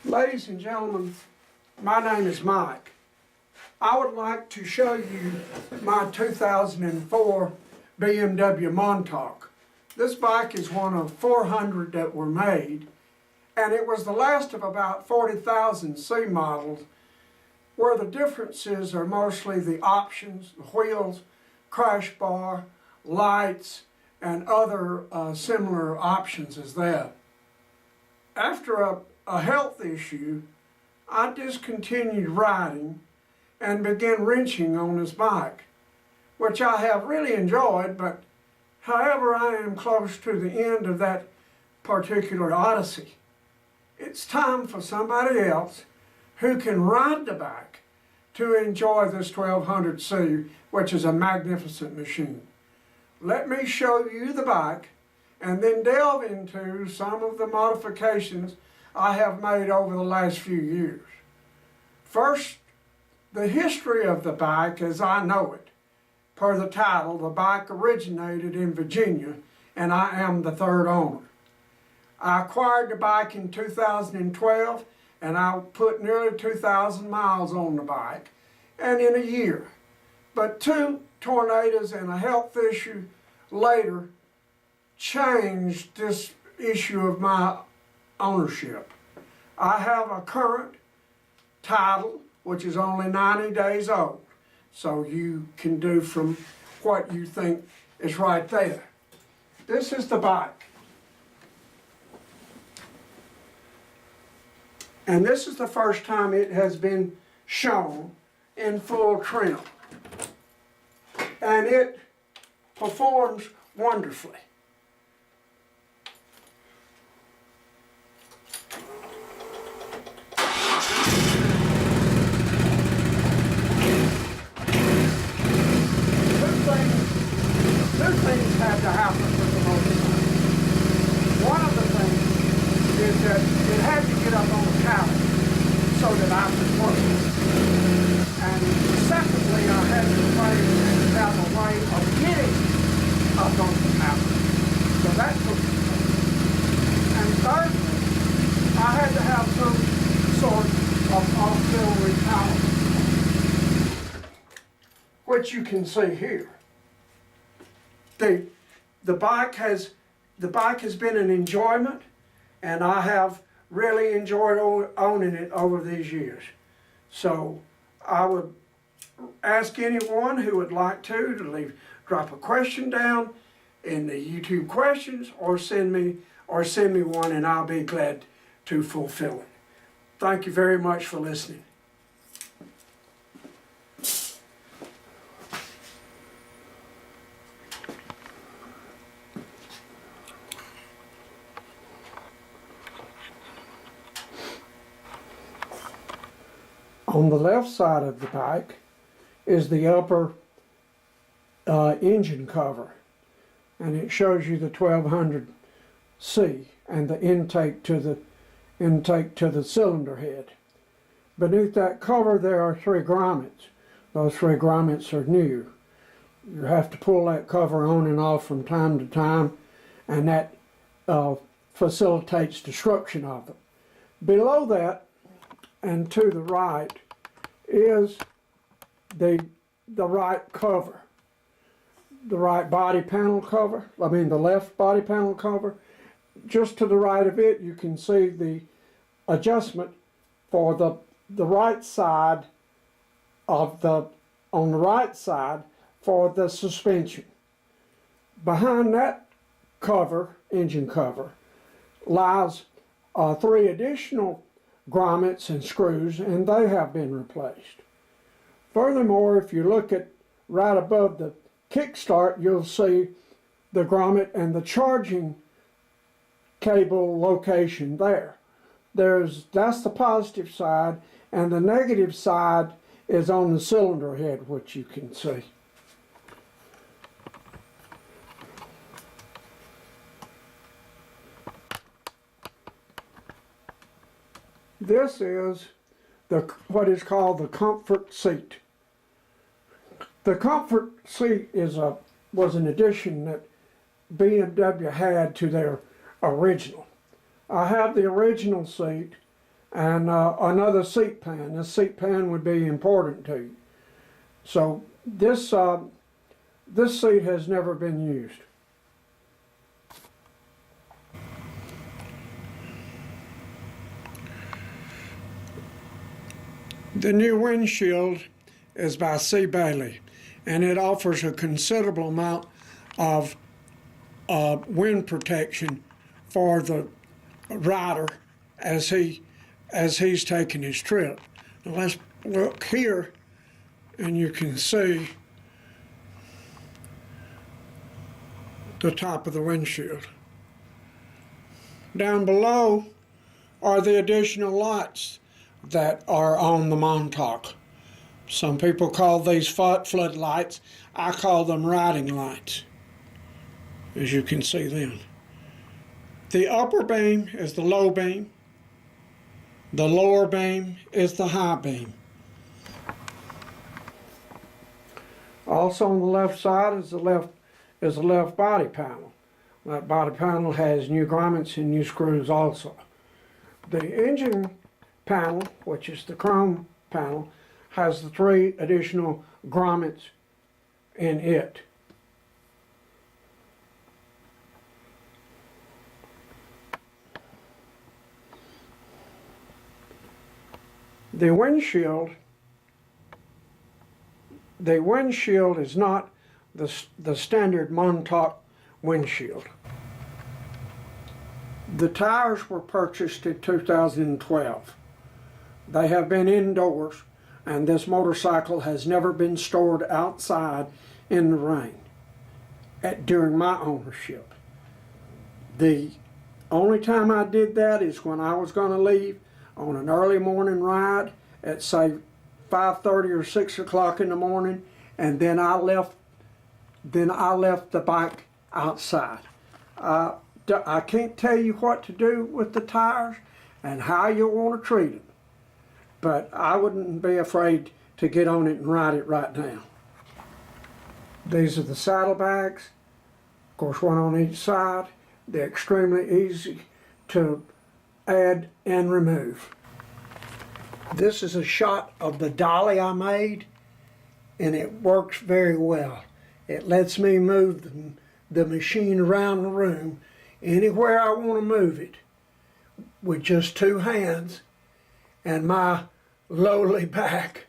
Ladies and gentlemen, my name is Mike. I would like to show you my 2004 BMW Montauk. This bike is one of 400 that were made, and it was the last of about 40,000 C models, where the differences are mostly the options, the wheels, crash bar, lights, and other similar options as that. After a health issue, I discontinued riding and began wrenching on this bike, which I have really enjoyed, but however I am close to the end of that particular odyssey. It's time for somebody else who can ride the bike to enjoy this 1200C, which is a magnificent machine. Let me show you the bike and then delve into some of the modifications I have made over the last few years. First, the history of the bike as I know it. Per the title, the bike originated in Virginia, and I am the third owner. I acquired the bike in 2012, and I put nearly 2,000 miles on the bike, and in a year. But two tornadoes and a health issue later changed this issue of my ownership. I have a current title which is only 90 days old, so you can do from what you think is right there. This is the bike. And this is the first time it has been shown in full trim. And it performs wonderfully. Two things had to happen with the motorcycle. One of the things is that it had to get up on the pallet so that I could work it. And secondly, I had to have a way of getting up on the pallet. So that took place. And thirdly, I had to have some sort of auxiliary power, which you can see here. The bike has been an enjoyment, and I have really enjoyed owning it over these years. So I would ask anyone who would like to drop a question down in the YouTube questions, or send me one, and I'll be glad to fulfill it. Thank you very much for listening. On the left side of the bike is the upper engine cover, and it shows you the 1200C and the intake to the cylinder head. Beneath that cover there are 3 grommets. Those 3 grommets are new. You have to pull that cover on and off from time to time, and that facilitates destruction of them. Below that and to the right is the right cover, the right body panel cover, the left body panel cover. Just to the right of it, you can see the adjustment for the right side of on the right side for the suspension. Behind that cover, engine cover, lies 3 additional grommets and screws, and they have been replaced. Furthermore, if you look at right above the kickstart, you'll see the grommet and the charging cable location there. That's the positive side, and the negative side is on the cylinder head, which you can see. This is what is called the comfort seat. The comfort seat was an addition that BMW had to their original. I have the original seat, and another seat pan. This seat pan would be important to you. So this seat has never been used. The new windshield is by C. Bailey, and it offers a considerable amount of wind protection for the rider as he's taking his trip. Now let's look here, and you can see the top of the windshield. Down below are the additional lights that are on the Montauk. Some people call these floodlights. I call them riding lights, as you can see them. The upper beam is the low beam. The lower beam is the high beam. Also on the left side is the left body panel. That body panel has new grommets and new screws also. The engine panel, which is the chrome panel, has the 3 additional grommets in it. The windshield is not the standard Montauk windshield. The tires were purchased in 2012. They have been indoors, and this motorcycle has never been stored outside in the rain during my ownership. The only time I did that is when I was going to leave on an early morning ride at say 5:30 or 6 o'clock in the morning, and then I left the bike outside. I can't tell you what to do with the tires and how you want to treat them, but I wouldn't be afraid to get on it and ride it right now. These are the saddlebags, of course one on each side. They're extremely easy to add and remove. This is a shot of the dolly I made, and it works very well. It lets me move the machine around the room anywhere I want to move it with just 2 hands and my lowly back.